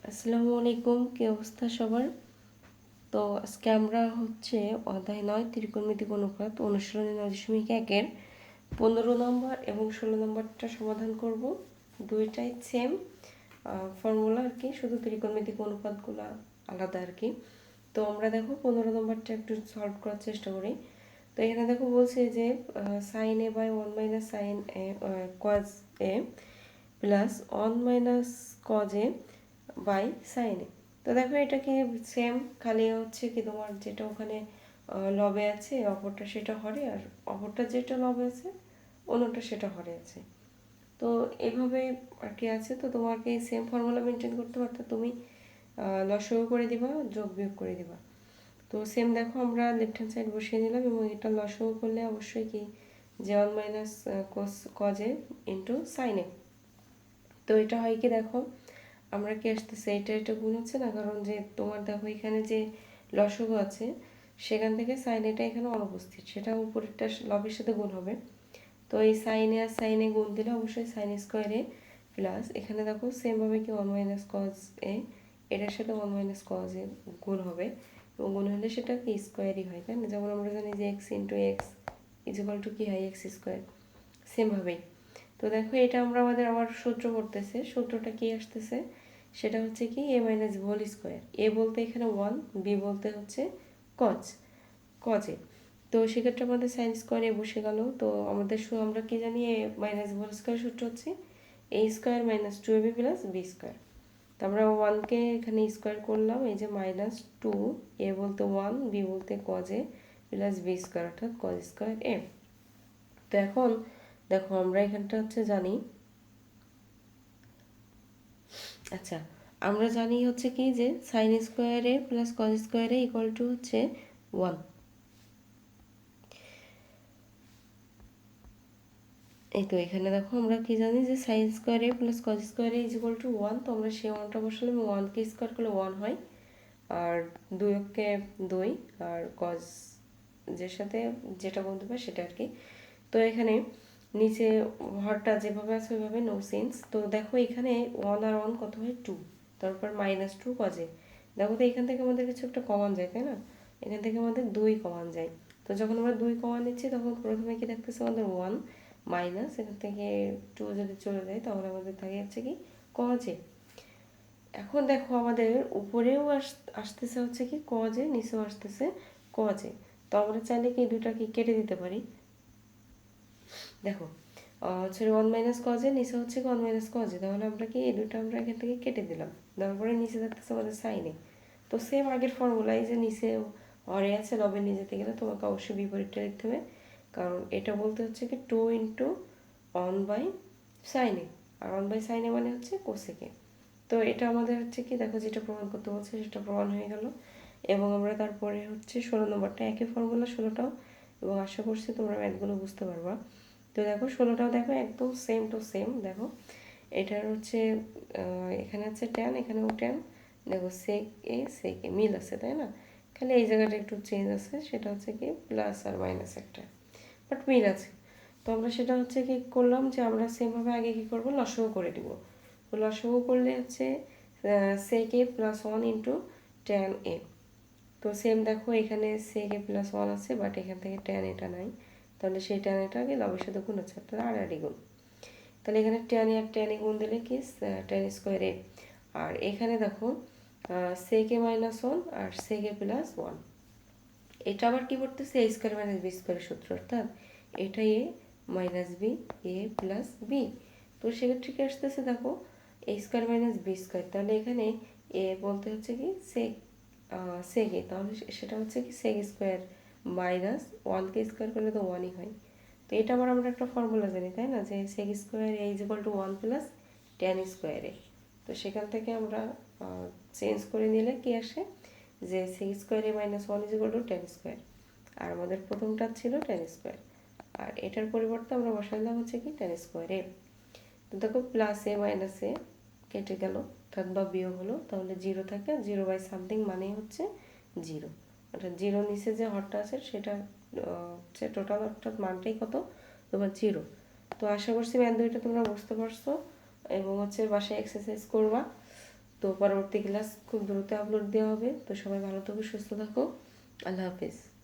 আসসালামু আলাইকুম, কি অবস্থা সবার? তো আজকে আমরা অধ্যায় 9 ত্রিকোণমিতিক অনুপাত অনুশীলনী 9.1-এর 15 নম্বর এবং 16 নম্বরটা সমাধান করব। দুইটাই সেম ফর্মুলা আর কি, শুধু ত্রিকোণমিতিক অনুপাতগুলো আলাদা আর কি। তো আমরা দেখো 15 নম্বরটা একটু সলভ করার চেষ্টা করি। তো এখানে দেখো বলছে যে sine A by 1 minus sine A cos A plus 1 minus cos A by sine A. তো দেখো এটা কি সেম, খালি কি তোমার যেটা ওখানে লবে আছে অপরটা সেটা হরে, আর অপরটা যেটা লবে আছে অন্যটা সেটা হরে আছে। তো এভাবে আর কি আছে। তো তোমাকে সেম ফর্মুলা মেনটেন করতে পারতো, তুমি লসাগু করে দিবা, যোগ বিয়োগ করে দিবা। তো সেম দেখো আমরা লেফট হ্যান্ড সাইড বসিয়ে নিলাম এবং এটা লসাগু করলে অবশ্যই কি যে 1 minus cos A into sine A. তো এটা হয় কি দেখো আমরা কি আসতেছে এটা গুণ হচ্ছে না, কারণ যে তোমার দেখো এখানে যে লসাগু আছে সেখান থেকে সাইন এটা এখানে অনুপস্থিত, সেটা উপরেরটা লবের সাথে গুণ হবে। তো এই সাইনে আর সাইনে গুণ দিলে অবশ্যই সাইন স্কোয়ারে প্লাস এখানে দেখো সেমভাবে কি 1 মাইনাস কজ এ এটার সাথে 1 মাইনাস কজ এ গুণ হবে, এবং গুণ হলে সেটা কি স্কোয়ারই হয়, তাই না? যেমন আমরা জানি যে x into x is equal to কি হয় এক্স স্কোয়ার, সেমভাবেই। তো দেখো এটা আমরা আবার সূত্র করতেছে, সূত্রটা কি আসতেছে সেটা হচ্ছে কি এ মাইনাস হোল স্কোয়ার। এ বলতে এখানে 1, বি বলতে হচ্ছে কজ কজে। তো সেক্ষেত্রে আমাদের সাইন স্কোয়ারে বসে গেল। তো আমরা কি জানি এ মাইনাস হোল স্কোয়ার সূত্র হচ্ছে A square minus 2ab plus B square. তো আমরা 1কে এখানে স্কোয়ার করলাম, এই যে মাইনাস 2, এ বলতে 1, বি বলতে cos A plus B square অর্থাৎ কজ স্কোয়ার এ। তো এখন দেখো আমরা এখানটা জানি, আচ্ছা আমরা জানি কি যে সাইন স্কোয়ারে প্লাস কজ স্কোয়ারে ইকুয়াল টু 1। এই তো এখানে দেখো আমরা কি জানি যে সাইন স্কোয়ারে প্লাস কজ স্কোয়ারে ইজ ইকুয়াল টু 1। তো আমরা সেই 1টা বসালে 1কে স্কোয়ার করলে 1 হয়, আর 2কে 2, আর কজ যের সাথে যেটা বলতে পারে সেটা আর কি। তো এখানে নিচে হরটা যেভাবে আছে ওইভাবে নো সেন্স। তো দেখো এখানে 1 আর 1 কত হয় 2, তারপর মাইনাস 2 কজে। দেখো তো এখান থেকে আমাদের কিছু একটা কমান যায়, তাই না? এখান থেকে আমাদের 2 কমান যায়। তো যখন আমরা 2 কমান নিচ্ছি তখন প্রথমে কি থাকতেছে আমাদের 1 মাইনাস এখান থেকে 2 যদি চলে যায় তাহলে আমাদের থাকে কি কজে। এখন দেখো আমাদের উপরেও আসতেছে কি কজে, নিচেও আসতেছে কজে। তো আমরা চাইলে কি দুটাকে কেটে দিতে পারি। দেখো 1 মাইনাস কজে, নিচে কি 1 মাইনাস কজে, তাহলে আমরা কি এই দুটো আমরা এখান থেকে কেটে দিলাম। তারপরে নিচে থাকতেছে আমাদের সাইনে। তো সেম আগের ফর্মুলাই যে নিচে হরে আছে লবের নিয়ে যেতে গেলে তোমাকে অবশ্যই বিপরীতটা লিখতে হবে, কারণ এটা বলতে কি 2 ইন্টু 1 বাই সাইনে, আর 1 বাই সাইনে মানে কোসেকে। তো এটা আমাদের কি দেখো যেটা প্রমাণ করতে বলছে সেটা প্রমাণ হয়ে গেল। এবং আমরা তারপরে 16 নম্বরটা একই ফর্মুলা 16টাও, এবং আশা করছি তোমরা ম্যাথগুলো বুঝতে পারবা। তো দেখো 16টাও দেখো একদম সেম টু সেম। দেখো এটার এখানে ট্যান, এখানেও ট্যান। দেখো সেক এ মিল আছে, তাই না? খালি এই জায়গাটা একটু চেঞ্জ আছে, সেটা কি প্লাস আর মাইনাস একটা, বাট মিল আছে। তো আমরা সেটা কি করলাম যে আমরা সেমভাবে আগে কি করবো লসাগু করে দিব। তো লসাগু করলে সেক এ প্লাস 1 ইন্টু ট্যান এ। তো সেম দেখো এখানে সেক এ প্লাস 1 আছে, বাট এখান থেকে ট্যান এটা নাই, তাহলে সেই ট্যান এটা আগে লবের সাথে গুণ হচ্ছে অর্থাৎ আড়াআড়ি গুণ। তাহলে এখানে tan A R tan A গুণ দিলে কি ট্যান স্কোয়ার এ। আর এখানে দেখো সেক এ মাইনাস 1 আর সেক এ প্লাস 1, এটা আবার কি করতেছে এ স্কোয়ার মাইনাস বি স্কোয়ারের সূত্র, অর্থাৎ এটা এ minus B A plus B. তো সেক্ষেত্রে কি আসতেছে দেখো এ স্কোয়ার মাইনাস বি স্কোয়ার, তাহলে এখানে এ বলতে কি সেক সেক এ, তাহলে সেটা কি সেক স্কোয়ার মাইনাস 1কে স্কোয়ার করলে তো 1ই হয়। তো এটা আবার আমরা একটা ফর্মুলা জানি, তাই না, যে sec square A is equal to 1 plus tan square A. তো সেখান থেকে আমরা চেঞ্জ করে নিলে কি আসে যে sec square A minus 1 is equal to tan square, আর আমাদের প্রথমটা ছিল ট্যান স্কোয়ার, আর এটার পরিবর্তে আমরা বসাইলাম কি ট্যান স্কোয়ার এ। তো দেখো প্লাস এ মাইনাস এ কেটে গেল অর্থাৎ বা বিয়োগ হলো, তাহলে 0 থাকে, 0 বাই সামথিং মানেই 0, অর্থাৎ 0 নিচে যে হরটা আছে সেটা টোটাল অর্থাৎ মানটাই কত তোমার 0। তো আশা করছি ম্যাথ দুইটা তোমরা বুঝতে পারছো এবং বাসায় এক্সারসাইজ করবা। তো পরবর্তী ক্লাস খুব দ্রুত আপলোড দেওয়া হবে। তো সবাই ভালো থাকো, সুস্থ থাকো। আল্লাহ হাফিজ।